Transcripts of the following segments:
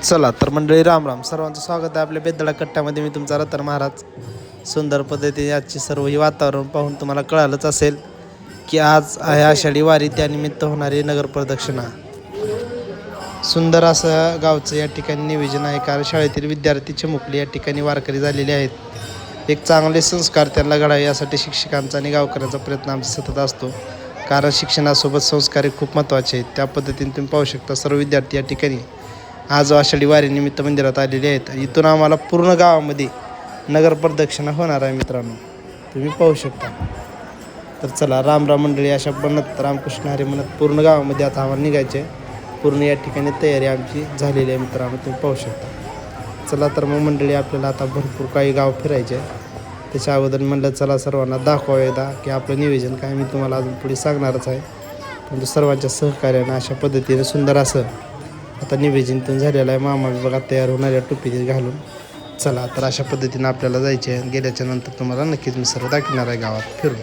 चला तर मंडळी, राम राम. सर्वांचं स्वागत आहे आपल्या बेदडा कट्ट्यामध्ये. मी तुमचा रतन महाराज. सुंदर पद्धतीने आजची सर्व ही वातावरण पाहून तुम्हाला कळालंच असेल की आज आहे आषाढी वारी, त्यानिमित्त होणारी नगर प्रदक्षिणा. सुंदर असं गावचं या ठिकाणी नियोजन आहे, कारण शाळेतील विद्यार्थी चिमुकले या ठिकाणी वारकरी झालेले आहेत. एक चांगले संस्कार त्यांना घडावे यासाठी शिक्षकांचा आणि गावकऱ्यांचा प्रयत्न आमचा सतत असतो, कारण शिक्षणासोबत संस्कार खूप महत्त्वाचे आहेत. त्या पद्धतीने तुम्ही पाहू शकता सर्व विद्यार्थी या ठिकाणी आज आषाढी वारीनिमित्त मंदिरात आलेले आहेत. इथून आम्हाला पूर्ण गावामध्ये नगर प्रदक्षिणा होणार आहे मित्रांनो, तुम्ही पाहू शकता. तर चला, राम राम मंडळी. अशा म्हणत रामकृष्ण हरी म्हणत पूर्ण गावामध्ये आता आम्हाला निघायचे. पूर्ण या ठिकाणी तयारी आमची झालेली आहे मित्रांनो, तुम्ही पाहू शकता. चला तर मग मंडळी, आपल्याला आता भरपूर काही गाव फिरायचे आहे. त्याच्या अगोदर म्हणलं चला सर्वांना दाखवा एकदा की आपलं नियोजन काय. मी तुम्हाला अजून पुढे सांगणारच आहे, परंतु सर्वांच्या सहकार्यानं अशा पद्धतीने सुंदर असं आता निवेदन झालेलं आहे. मामा बघा तयार होणाऱ्या टोपी घालून. चला तर अशा पद्धतीनं आपल्याला जायचे आहे. गेल्याच्या नंतर तुम्हाला नक्कीच मी सर्व दाखवणार आहे गावात फिरून.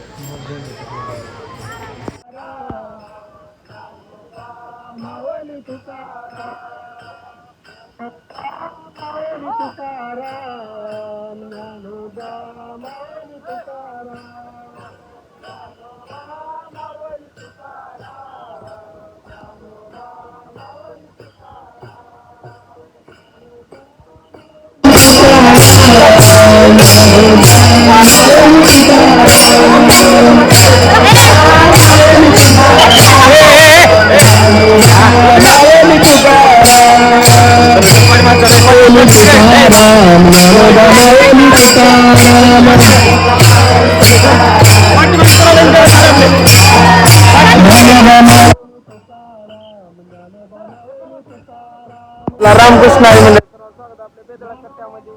रामकृष्ण आहे म्हणजे स्वागत आपल्या बेदळा कट्ट्यामध्ये.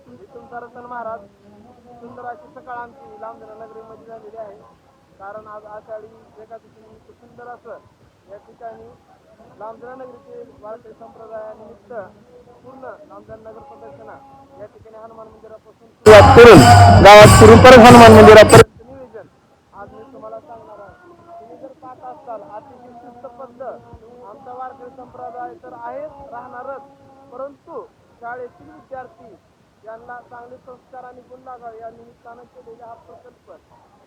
मी तुमचा रतन महाराज. सुंदर अशी सकाळ आमची लांबजरा नगरीमध्ये झालेली आहे, कारण आज आषाढी एकादशी निमित्त सुंदर असं या ठिकाणी लांबजरा नगरीचे वारकरी संप्रदायानिमित्त पूर्ण लांबजरा नगर प्रदक्षिणा या ठिकाणी हनुमान मंदिरापासून सुरुवात करून गावात फिरून परत हनुमान मंदिरापर्यंत नियोजन आज मी तुम्हाला सांगणार आहे. तुम्ही जर पाहत असाल, अतिशय शिस्तबद्ध आमचा वारकरी संप्रदाय तर आहेच, राहणारच, परंतु शाळेतील विद्यार्थी यांना चांगले संस्कार आणि गुण लागावे या निमित्तानं केलेला हा प्रकल्प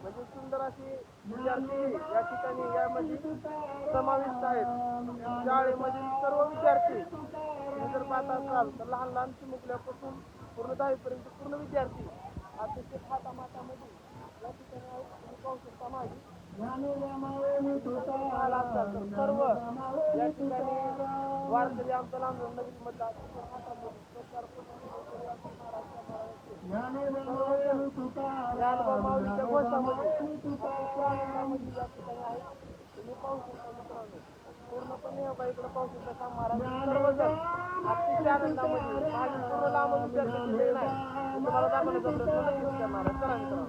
म्हणजे सुंदर अशी विद्यार्थी या ठिकाणी यामध्ये समाविष्ट आहेत. शाळेमधील सर्व विद्यार्थी तुम्ही जर पाहत असाल तर लहान लहान चिमुकल्यापासून पूर्ण 10वीपर्यंत पूर्ण विद्यार्थी अतिशय थाटामाटामध्ये या ठिकाणी आहेत. तुम्ही पाहू शकता माझी सर्व या ठिकाणी वारकरी आमचा लांबजरा नगरीमधला माऊलीच्या घोषामध्ये या ठिकाणी आहे. तुम्ही पाहू शकता मित्रांनो, पूर्णपणे इकडे पाहू शकता महाराज सर्वजण अतिशय आनंदामध्ये. माझी पूर्ण लांब विद्यार्थी नाही तुम्हाला दाखवण्याचा प्रयत्न नक्कीच करणार आहे. चला मित्रांनो.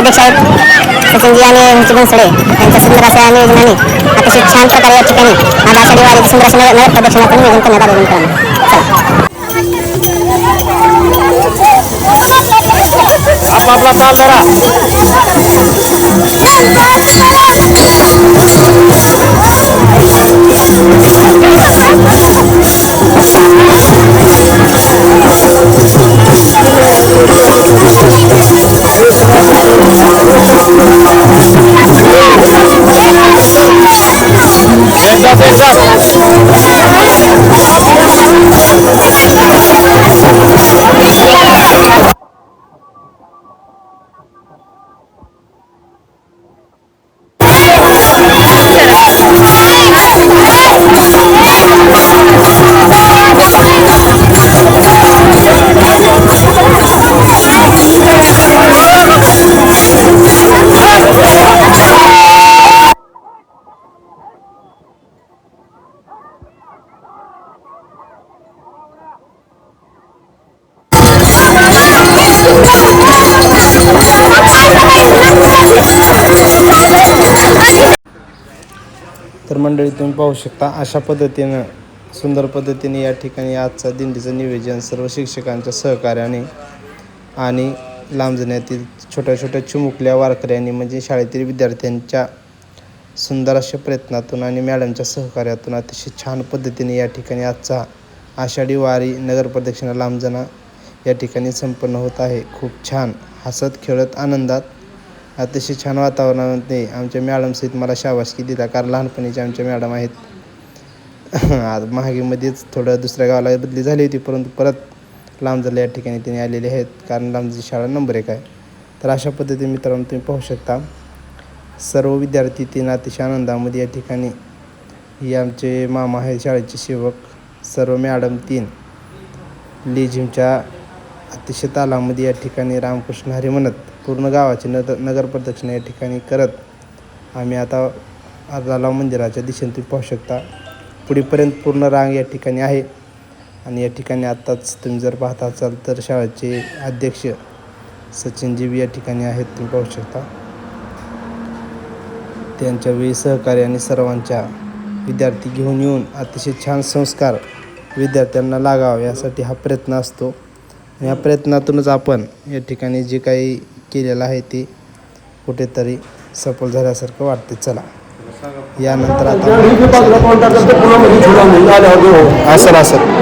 नगराध्यक्ष आहेत सचिनजी आणि ऋषी बनसोडे यांच्या सुंदर अशा नियोजनाने अतिशय छान प्रकारे या ठिकाणी आज आषाढी वारीची सुंदर अशा नगर प्रदक्षिणाचं नियोजन करण्यात आले मित्रांनो. आपला ताल धरा. तर मंडळी तुम्ही पाहू शकता अशा पद्धतीनं सुंदर पद्धतीने या ठिकाणी आजचा दिंडीचं नियोजन सर्व शिक्षकांच्या सहकार्याने आणि लांबजण्यातील छोट्या छोट्या चिमुकल्या वारकऱ्यांनी म्हणजे शाळेतील विद्यार्थ्यांच्या सुंदर अशा प्रयत्नातून आणि मॅडमच्या सहकार्यातून अतिशय छान पद्धतीने या ठिकाणी आजचा आषाढी वारी नगर प्रदक्षिणा लांबजना या ठिकाणी संपन्न होत आहे. खूप छान हसत खेळत आनंदात अतिशय छान वातावरणामध्ये आमच्या मॅडमसहित मला शाबासकी दिला, कारण लहानपणीच्या आमच्या मॅडम आहेत. आज महागीमध्येच थोडं दुसऱ्या गावाला बदली झाली होती, परंतु परत लांबजला या ठिकाणी त्यांनी आलेले आहेत, कारण लांबची शाळा नंबर 1 आहे. तर अशा पद्धतीने मित्रांनो तुम्ही पाहू शकता सर्व विद्यार्थी तीन अतिशय आनंदामध्ये या ठिकाणी ही आमचे मामा आहेत शाळेचे सेवक, सर्व मॅडम 3 लेझिमच्या अतिशय तालामध्ये या ठिकाणी रामकृष्ण हरी म्हणत पूर्ण गावाची नगर प्रदक्षिणा या ठिकाणी करत आम्ही आता अर्धालाव मंदिराच्या दिशेने तुम्ही पाहू शकता पुढेपर्यंत पूर्ण रांग या ठिकाणी आहे. आणि या ठिकाणी आत्ताच तुम्ही जर पाहत असाल तर शाळेचे अध्यक्ष सचिनजी या ठिकाणी आहेत, तुम्ही पाहू शकता. त्यांच्या वेळी सहकार्याने सर्वांच्या विद्यार्थी घेऊन येऊन अतिशय छान संस्कार विद्यार्थ्यांना लागावे यासाठी हा प्रयत्न असतो. या प्रयत्नातूनच आपण या ठिकाणी जे काही केलेलं आहे ते कुठेतरी सफल झाल्यासारखं वाटते. चला यानंतर आता असेल